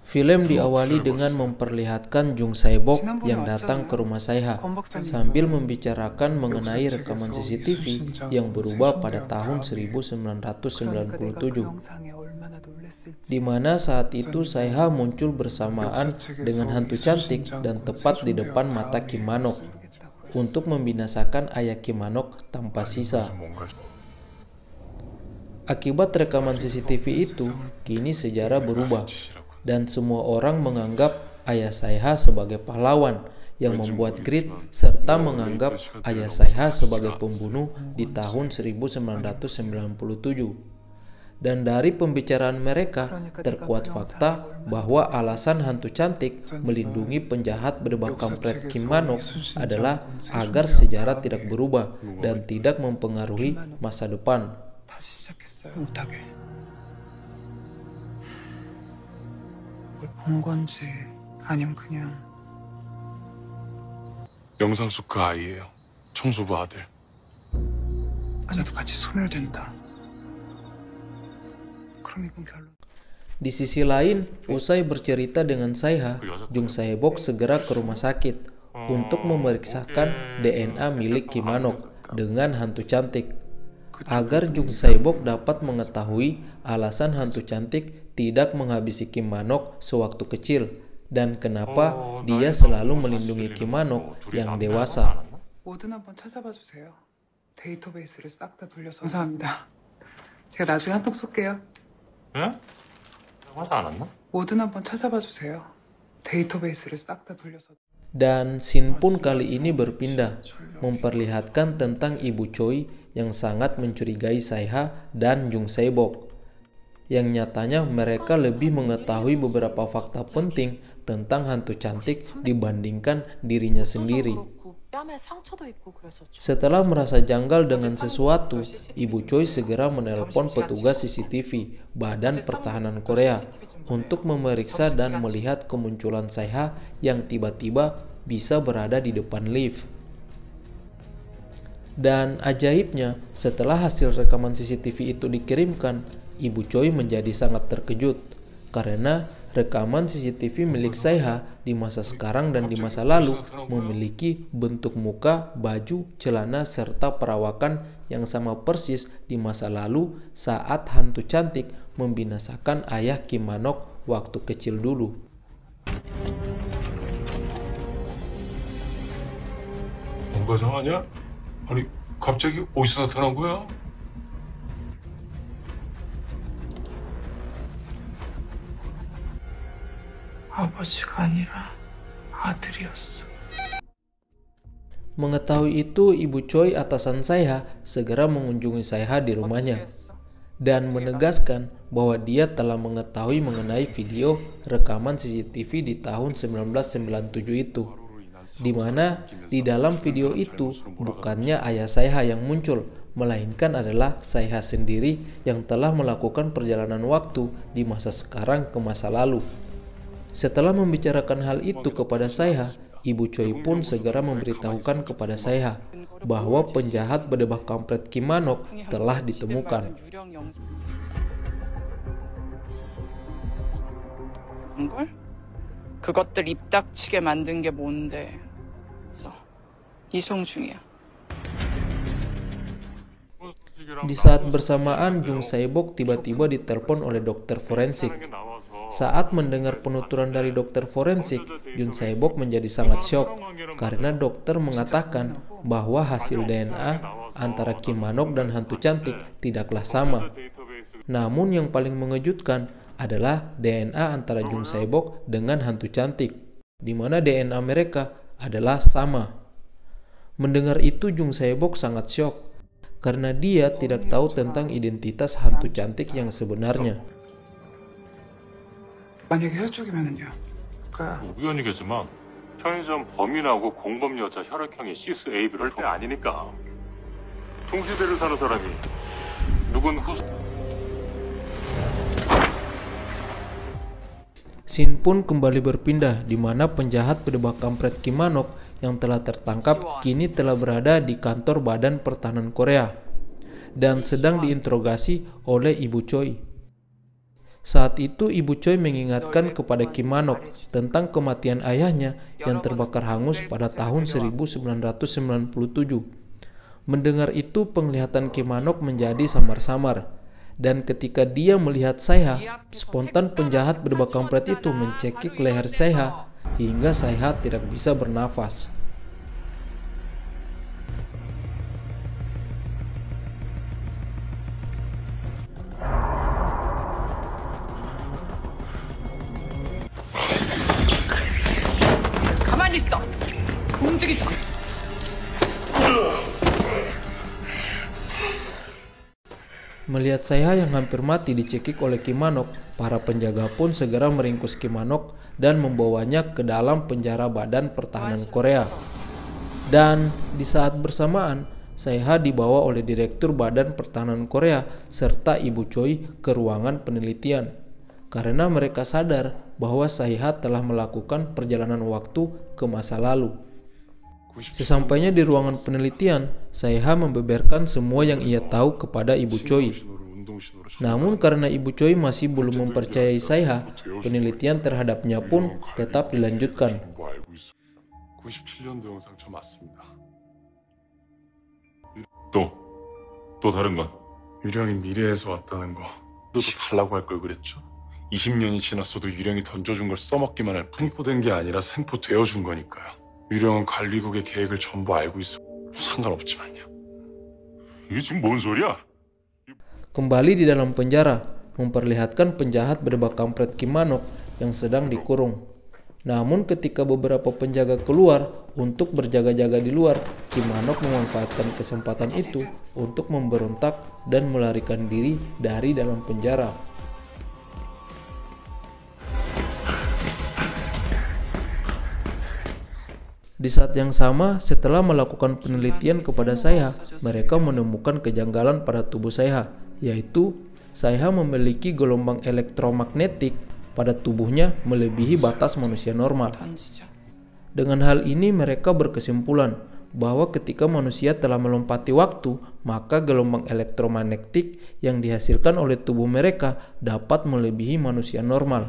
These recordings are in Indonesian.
Film diawali dengan memperlihatkan Jung Sae-bok yang datang ke rumah Saeha sambil membicarakan mengenai rekaman CCTV yang berubah pada tahun 1997, di mana saat itu Saeha muncul bersamaan dengan hantu cantik dan tepat di depan mata Kim Man-ok untuk membinasakan ayah Kim Man-ok tanpa sisa. Akibat rekaman CCTV itu, kini sejarah berubah dan semua orang menganggap ayah Saeha sebagai pahlawan yang membuat Grid serta menganggap ayah Saeha sebagai pembunuh di tahun 1997. Dan dari pembicaraan mereka terkuat fakta bahwa alasan hantu cantik melindungi penjahat berbak kampret Kim Man-ok adalah agar sejarah tidak berubah dan tidak mempengaruhi masa depan. 본 건지 아니면 그냥 영상 속 그 아이예요. 청소부 아들. 나도 같이 소멸된다. 그럼 이건 결론. Di sisi lain, usai bercerita dengan Saeha, Jung Sae-bok segera ke rumah sakit untuk memeriksakan DNA milik Kim Man-ok dengan hantu cantik, agar Jung Sae-bok dapat mengetahui alasan hantu cantik tidak menghabisi Kim Man-ok sewaktu kecil dan kenapa dia selalu melindungi Kim Man-ok yang dewasa. 뭐든 한번 찾아봐 주세요. 데이터베이스를 싹 다 돌려서. 감사합니다. 제가 나중에 한턱 쏠게요. 예? 하지 않았나? 뭐든 한번 찾아봐 주세요. 데이터베이스를 싹 다 돌려서. Dan scene pun kali ini berpindah, memperlihatkan tentang Ibu Choi yang sangat mencurigai Saeha dan Jung Sae-bok, yang nyatanya mereka lebih mengetahui beberapa fakta penting tentang hantu cantik dibandingkan dirinya sendiri. Setelah merasa janggal dengan sesuatu, Ibu Choi segera menelpon petugas CCTV Badan Pertahanan Korea untuk memeriksa dan melihat kemunculan Saeha yang tiba-tiba bisa berada di depan lift. Dan ajaibnya, setelah hasil rekaman CCTV itu dikirimkan, Ibu Choi menjadi sangat terkejut karena rekaman CCTV milik Saeha di masa sekarang dan di masa lalu memiliki bentuk muka, baju, celana, serta perawakan yang sama persis di masa lalu saat hantu cantik membinasakan ayah Kim Man-ok waktu kecil dulu. 뭔가 정하냐? 아니 갑자기 어디서 나타난 거야? 아버지가 아니라 아들이었어. Mengetahui itu, Ibu Choi atasan Saeha segera mengunjungi Saeha di rumahnya dan menegaskan bahwa dia telah mengetahui mengenai video rekaman CCTV di tahun 1997 itu, di mana di dalam video itu bukannya ayah Saeha yang muncul, melainkan adalah Saeha sendiri yang telah melakukan perjalanan waktu di masa sekarang ke masa lalu. Setelah membicarakan hal itu kepada Saeha, Ibu Choi pun segera memberitahukan kepada Saeha bahwa penjahat berdebah kampret Kim Man-ok telah ditemukan. 그것들 입 닥치게 만든 게 뭔데? 이성중이야. Di saat bersamaan, Jung Sae-bok tiba-tiba ditelepon oleh dokter forensik. Saat mendengar penuturan dari dokter forensik, Jung Sae-bok menjadi sangat syok karena dokter mengatakan bahwa hasil DNA antara Kim Man-ok dan hantu cantik tidaklah sama. Namun yang paling mengejutkan adalah DNA antara Jung Sae-bok dengan hantu cantik, di mana DNA mereka adalah sama. Mendengar itu, Jung Sae-bok sangat syok karena dia tidak tahu tentang identitas hantu cantik yang sebenarnya. 만약에 혈족이면은요. 우연이겠지만 편의점 범인하고 공범 여자 혈액형이 시스 AB를 아니니까 동시대를 사는 사람이 누군 Scene pun kembali berpindah di mana penjahat berdebah kampret Kim Man-ok yang telah tertangkap kini telah berada di kantor Badan Pertahanan Korea dan sedang diinterogasi oleh Ibu Choi. Saat itu Ibu Choi mengingatkan kepada Kim Manok tentang kematian ayahnya yang terbakar hangus pada tahun 1997. Mendengar itu penglihatan Kim Manok menjadi samar-samar. Dan ketika dia melihat Saeha, spontan penjahat berbak kampret itu mencekik leher Saeha hingga Saeha tidak bisa bernafas. 가만히 있어. 움직이지 마. Melihat Saeha yang hampir mati dicekik oleh Kim Manok, para penjaga pun segera meringkus Kim Manok dan membawanya ke dalam penjara Badan Pertahanan Korea. Dan di saat bersamaan, Saeha dibawa oleh Direktur Badan Pertahanan Korea serta Ibu Choi ke ruangan penelitian. Karena mereka sadar bahwa Saeha telah melakukan perjalanan waktu ke masa lalu. Sesampainya di ruangan penelitian, Saeha membeberkan semua yang ia tahu kepada Ibu Choi. Namun karena Ibu Choi masih belum mempercayai Saeha, penelitian terhadapnya pun tetap dilanjutkan. 97년도 영상 저 맞습니다. 또 다른 건? 유령이 미래에서 왔다는 거. 너도 달라고 할 걸 그랬죠? 20년이 지났어도 유령이 던져준 걸 써먹기만 할 뿐. 생포된 게 아니라 생포되어준 거니까요. 유령은 관리국의 계획을 전부 알고 있어. 상관없지만요. 이게 지금 뭔 소리야? Kembali di dalam penjara, memperlihatkan penjahat berbak kampret Kim Manok yang sedang dikurung. Namun ketika beberapa penjaga keluar untuk berjaga-jaga di luar, Kim Manok memanfaatkan kesempatan itu untuk memberontak dan melarikan diri dari dalam penjara. Di saat yang sama, setelah melakukan penelitian kepada Saeha, mereka menemukan kejanggalan pada tubuh Saeha, yaitu Saeha memiliki gelombang elektromagnetik pada tubuhnya melebihi batas manusia normal. Dengan hal ini mereka berkesimpulan bahwa ketika manusia telah melompati waktu, maka gelombang elektromagnetik yang dihasilkan oleh tubuh mereka dapat melebihi manusia normal.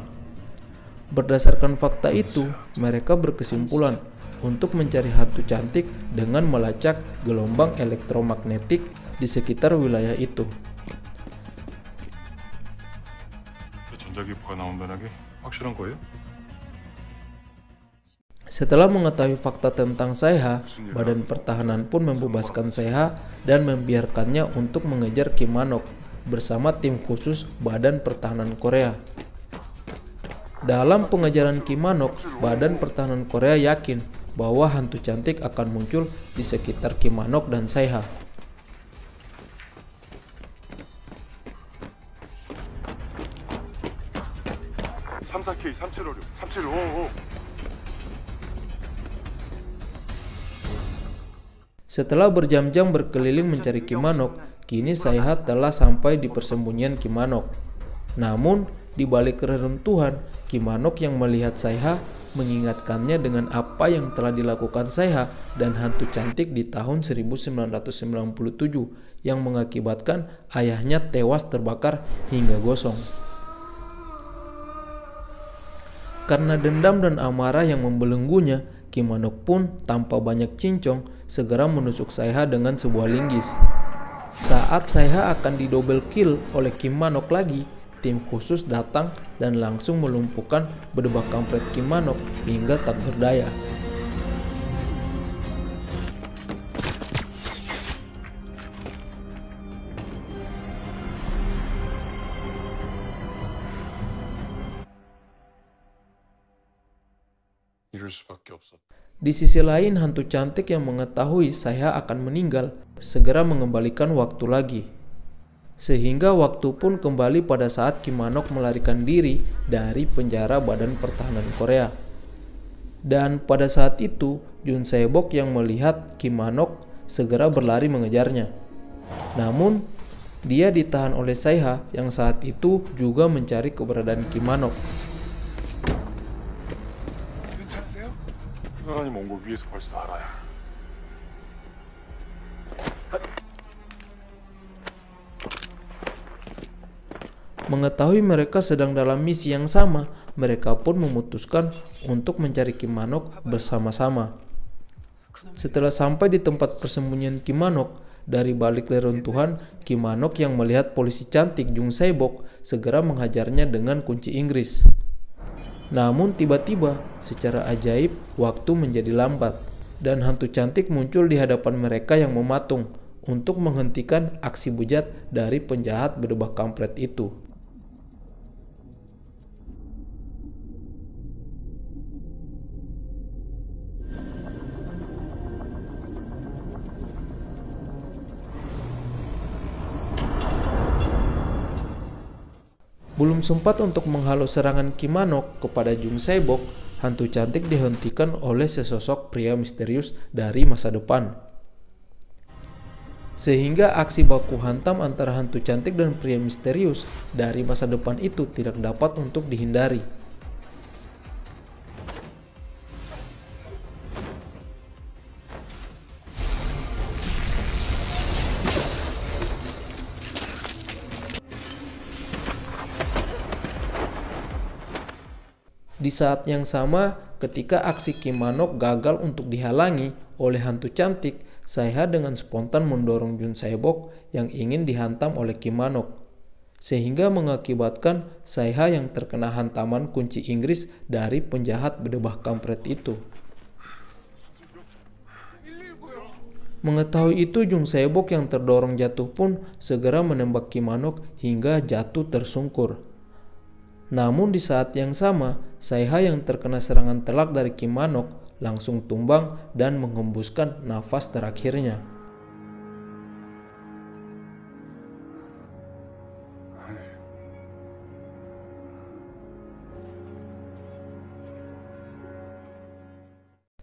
Berdasarkan fakta itu, mereka berkesimpulan untuk mencari hantu cantik dengan melacak gelombang elektromagnetik di sekitar wilayah itu. 전자기포가 나온다는 게 확실한 거예요? Setelah mengetahui fakta tentang Saeha, Badan Pertahanan pun membebaskan Saeha dan membiarkannya untuk mengejar Kim Manok bersama tim khusus Badan Pertahanan Korea. Dalam pengejaran Kim Manok, Badan Pertahanan Korea yakin bahwa hantu cantik akan muncul di sekitar Kim Manok dan Saeha. Setelah berjam-jam berkeliling mencari Kim Manok, kini Saeha telah sampai di persembunyian Kim Manok. Namun, di balik keruntuhan, Kim Manok yang melihat Saeha mengingatkannya dengan apa yang telah dilakukan Saeha dan hantu cantik di tahun 1997 yang mengakibatkan ayahnya tewas terbakar hingga gosong. Karena dendam dan amarah yang membelenggunya, Kim Manok pun tanpa banyak cincong segera menusuk Saeha dengan sebuah linggis. Saat Saeha akan didouble kill oleh Kim Manok lagi, tim khusus datang dan langsung melumpuhkan berbak kampret Kim Manok hingga tak berdaya. Di sisi lain, hantu cantik yang mengetahui Saeha akan meninggal segera mengembalikan waktu lagi. Sehingga waktu pun kembali pada saat Kim Manok melarikan diri dari penjara Badan Pertahanan Korea. Dan pada saat itu, Jun Se-bok yang melihat Kim Manok segera berlari mengejarnya. Namun, dia ditahan oleh Saeha yang saat itu juga mencari keberadaan Kim Manok. 하나님 온 거 위에서 벌써 알아요. Mengetahui mereka sedang dalam misi yang sama, mereka pun memutuskan untuk mencari Kim Manok bersama-sama. Setelah sampai di tempat persembunyian Kim Manok, dari balik reruntuhan, Kim Manok yang melihat polisi cantik Jung Se-bok segera menghajarnya dengan kunci Inggris. Namun tiba-tiba, secara ajaib, waktu menjadi lambat, dan hantu cantik muncul di hadapan mereka yang mematung untuk menghentikan aksi bejat dari penjahat berdebah kampret itu. Belum sempat untuk menghalau serangan Kim Manok kepada Jung Se-bok, hantu cantik dihentikan oleh sesosok pria misterius dari masa depan. Sehingga aksi baku hantam antara hantu cantik dan pria misterius dari masa depan itu tidak dapat untuk dihindari. Di saat yang sama, ketika aksi Kim Manok gagal untuk dihalangi oleh hantu cantik, Sae-ha dengan spontan mendorong Jung Se-bok yang ingin dihantam oleh Kim Manok, sehingga mengakibatkan Sae-ha yang terkena hantaman kunci Inggris dari penjahat berdebah kampret itu. Mengetahui itu, Jung Se-bok yang terdorong jatuh pun segera menembak Kim Manok hingga jatuh tersungkur. Namun di saat yang sama, Sae-ha yang terkena serangan telak dari Kim Manok langsung tumbang dan menghembuskan nafas terakhirnya.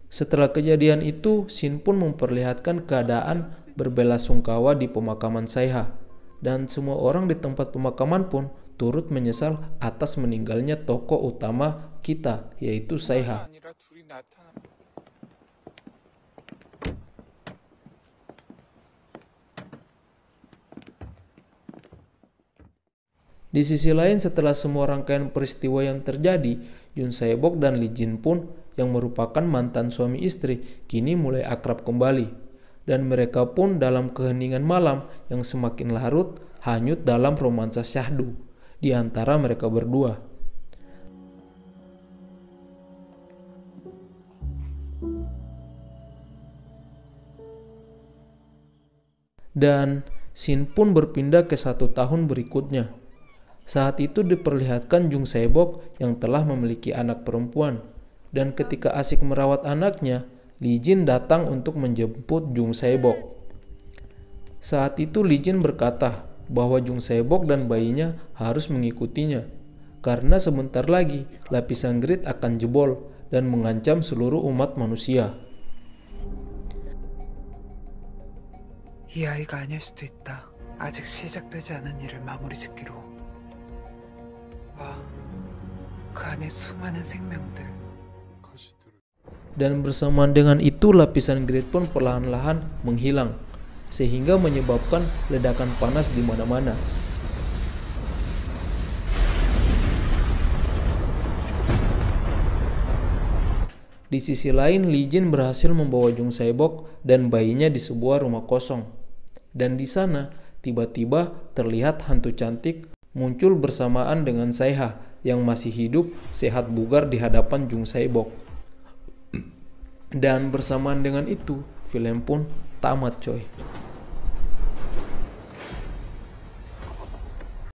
Setelah kejadian itu, Shin pun memperlihatkan keadaan berbelasungkawa di pemakaman Sae-ha, dan semua orang di tempat pemakaman pun turut menyesal atas meninggalnya tokoh utama kita, yaitu Sae-ha. Di sisi lain, setelah semua rangkaian peristiwa yang terjadi, Jung Se-bok dan Lee Jin pun yang merupakan mantan suami istri kini mulai akrab kembali, dan mereka pun dalam keheningan malam yang semakin larut hanyut dalam romansa syahdu di antara mereka berdua. Dan Shin pun berpindah ke 1 tahun berikutnya. Saat itu diperlihatkan Jung Se-bok yang telah memiliki anak perempuan, dan ketika asik merawat anaknya, Lee Jin datang untuk menjemput Jung Se-bok. Saat itu Lee Jin berkata bahwa Jung Se-bok dan bayinya harus mengikutinya, karena sebentar lagi lapisan grid akan jebol dan mengancam seluruh umat manusia. 이 아이가 아닐 수도 있다. 아직 시작되지 않은 일을 마무리 짓기로. 와, 그 안에 수많은 생명들. Dan bersamaan dengan itu lapisan grid pun perlahan-lahan menghilang, sehingga menyebabkan ledakan panas di mana-mana. Di sisi lain, Lee Jin berhasil membawa Jung Se-bok dan bayinya di sebuah rumah kosong. Dan di sana, tiba-tiba terlihat hantu cantik muncul bersamaan dengan Sae-ha yang masih hidup, sehat bugar di hadapan Jung Se-bok. Dan bersamaan dengan itu, film pun tamat, coy.